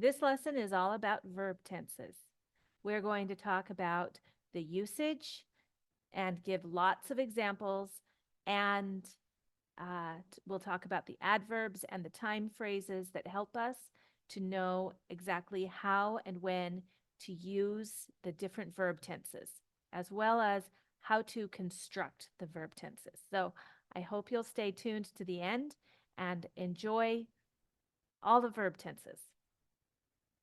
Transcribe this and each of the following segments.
This lesson is all about verb tenses. We're going to talk about the usage and give lots of examples, and we'll talk about the adverbs and the time phrases that help us to know exactly how and when to use the different verb tenses, as well as how to construct the verb tenses. So I hope you'll stay tuned to the end and enjoy all the verb tenses.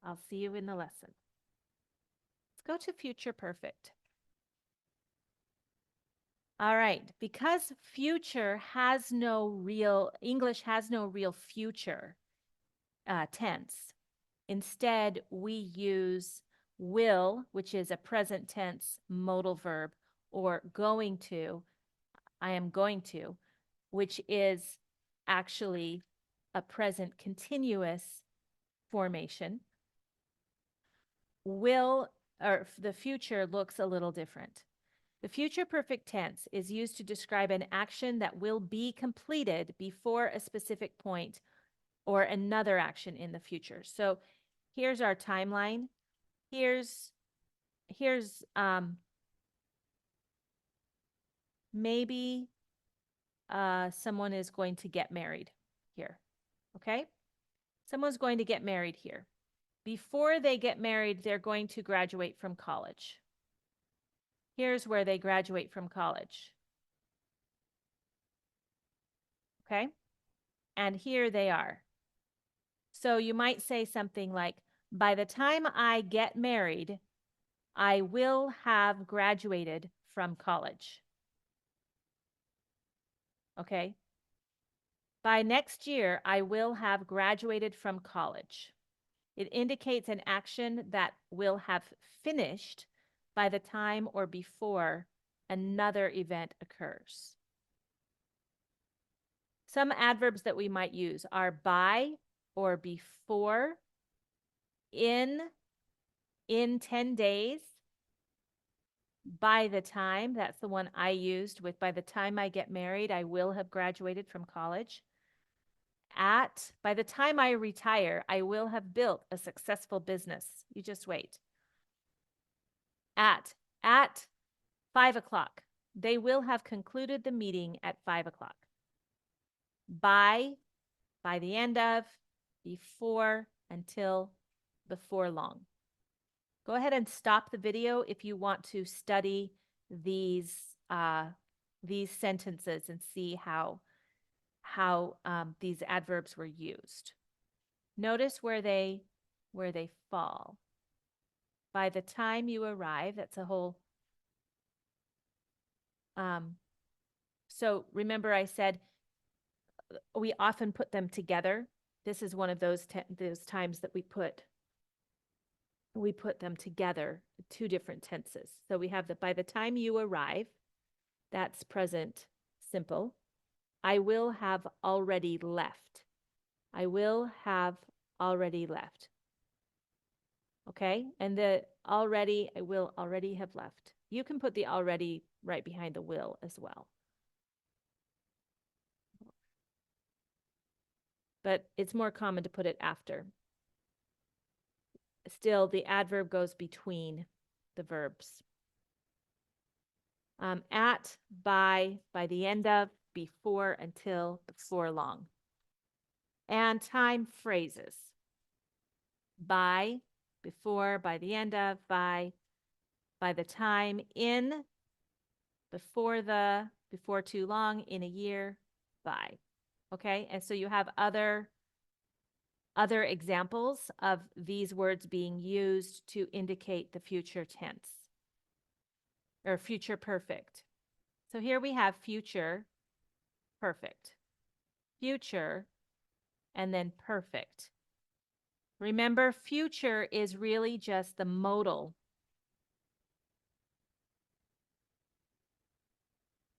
I'll see you in the lesson. Let's go to future perfect. All right, because future has no real, English has no real future tense. Instead, we use will, which is a present tense modal verb, or going to, I am going to, which is actually a present continuous formation. Will, or the future, looks a little different. The future perfect tense is used to describe an action that will be completed before a specific point or another action in the future. So here's our timeline. Here's maybe someone is going to get married here. Okay? Someone's going to get married here. Before they get married, they're going to graduate from college. Here's where they graduate from college. Okay? And here they are. So you might say something like, by the time I get married, I will have graduated from college. Okay? By next year, I will have graduated from college. It indicates an action that will have finished by the time or before another event occurs. Some adverbs that we might use are by or before, in 10 days, by the time, that's the one I used with by the time I get married, I will have graduated from college. At, by the time I retire, I will have built a successful business. You just wait. At 5 o'clock, they will have concluded the meeting at 5 o'clock. By the end of, before, until, before long. Go ahead and stop the video if you want to study these sentences and see how these adverbs were used. Notice where they fall. By the time you arrive, that's a whole. So remember, I said we often put them together. This is one of those times that we put them together, two different tenses. So we have the by the time you arrive, that's present simple. I will have already left. I will have already left. Okay? And the already, I will already have left. You can put the already right behind the will as well. But it's more common to put it after. Still, the adverb goes between the verbs. At, by the end of, before, until, before long. And time phrases. By, before, by the end of, by the time, in, before too long, in a year, by. Okay, and so you have other examples of these words being used to indicate the future tense or future perfect. So here we have future perfect, future, and then perfect. Remember, future is really just the modal.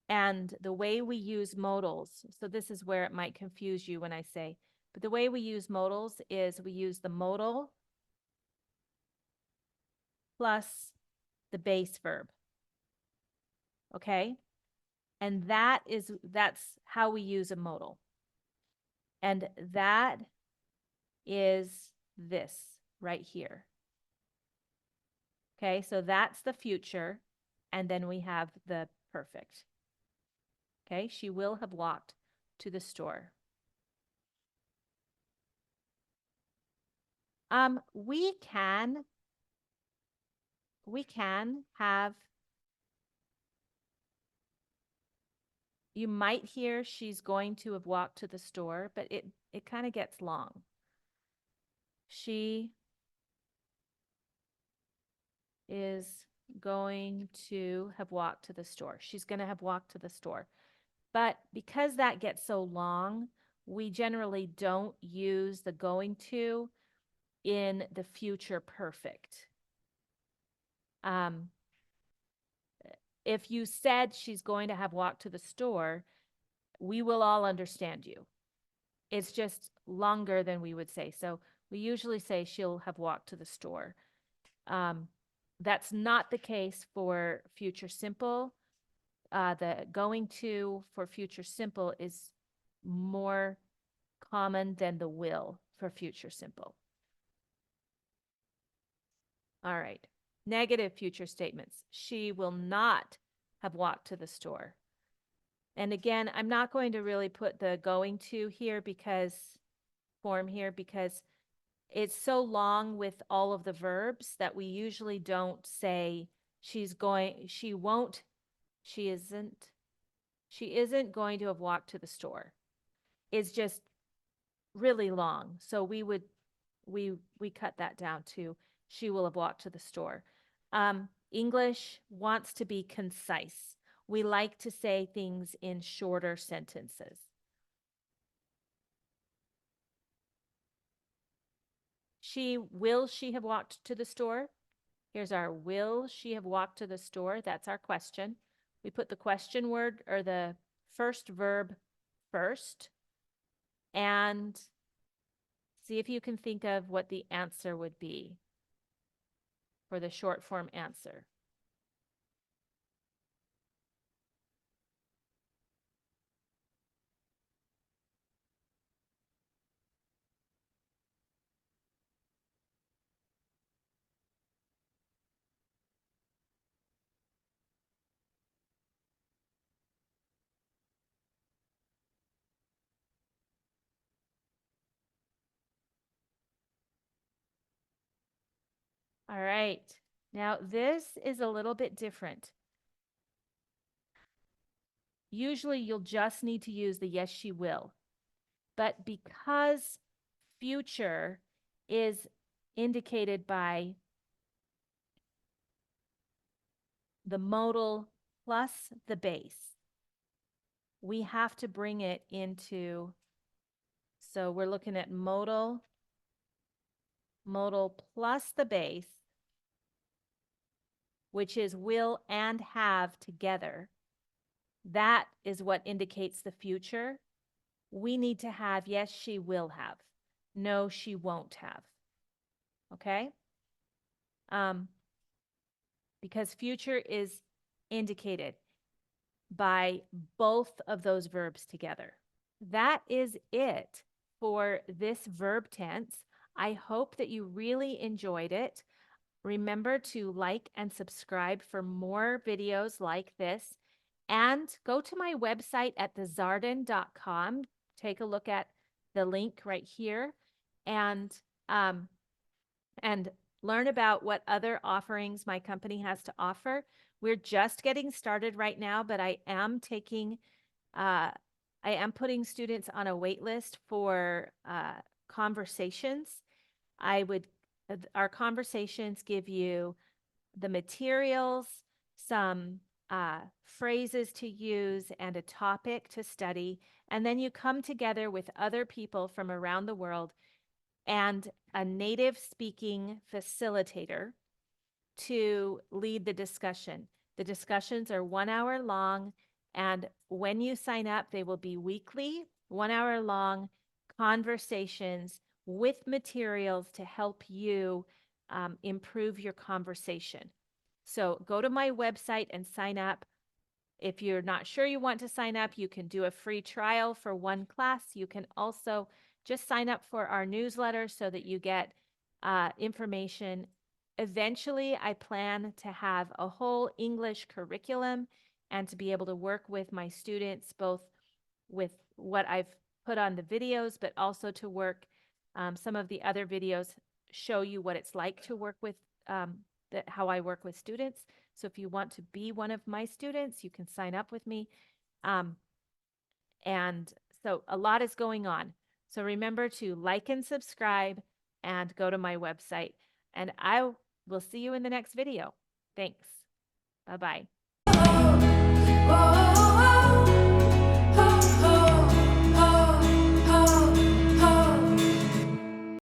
And the way we use modals, so this is where it might confuse you when I say, but the way we use modals is we use the modal plus the base verb. Okay? And that's how we use a modal. And that is this. right here. Okay, so that's the future. And then we have the perfect. Okay, she will have walked to the store. We can have, you might hear she's going to have walked to the store, but it kind of gets long. She is going to have walked to the store. She's going to have walked to the store. But because that gets so long, we generally don't use the going to in the future perfect. If you said she's going to have walked to the store, we will all understand you. It's just longer than we would say. So we usually say she'll have walked to the store. That's not the case for future simple. The going to for future simple is more common than the will for future simple. All right. Negative future statements. She will not have walked to the store. And again, I'm not going to really put the going to here form here because it's so long with all of the verbs that we usually don't say she isn't going to have walked to the store. It's just really long. So we cut that down to she will have walked to the store. English wants to be concise. We like to say things in shorter sentences. Will she have walked to the store? Here's our will she have walked to the store? That's our question. We put the question word or the first verb first and see if you can think of what the answer would be for the short form answer. All right. Now this is a little bit different. Usually you'll just need to use the yes, she will. But because future is indicated by the modal plus the base, we have to bring it into, so we're looking at modal plus the base, which is will and have together. That is what indicates the future. We need to have, yes, she will have. No, she won't have. Okay? Because future is indicated by both of those verbs together. That is it for this verb tense. I hope that you really enjoyed it. Remember to like and subscribe for more videos like this. And go to my website at thezarden.com. Take a look at the link right here and learn about what other offerings my company has to offer. We're just getting started right now, but I am putting students on a wait list for conversations. Our conversations give you the materials, some phrases to use, and a topic to study. And then you come together with other people from around the world and a native speaking facilitator to lead the discussion. The discussions are 1 hour long, and when you sign up, they will be weekly, 1 hour long conversations with materials to help you improve your conversation. So go to my website and sign up. If you're not sure you want to sign up, you can do a free trial for 1 class. You can also just sign up for our newsletter so that you get information. Eventually, I plan to have a whole English curriculum and to be able to work with my students, both with what I've put on the videos, but also to work some of the other videos show you what it's like to work with how I work with students. So if you want to be one of my students, you can sign up with me. And so a lot is going on. So remember to like and subscribe and go to my website. And I will see you in the next video. Thanks. Bye-bye.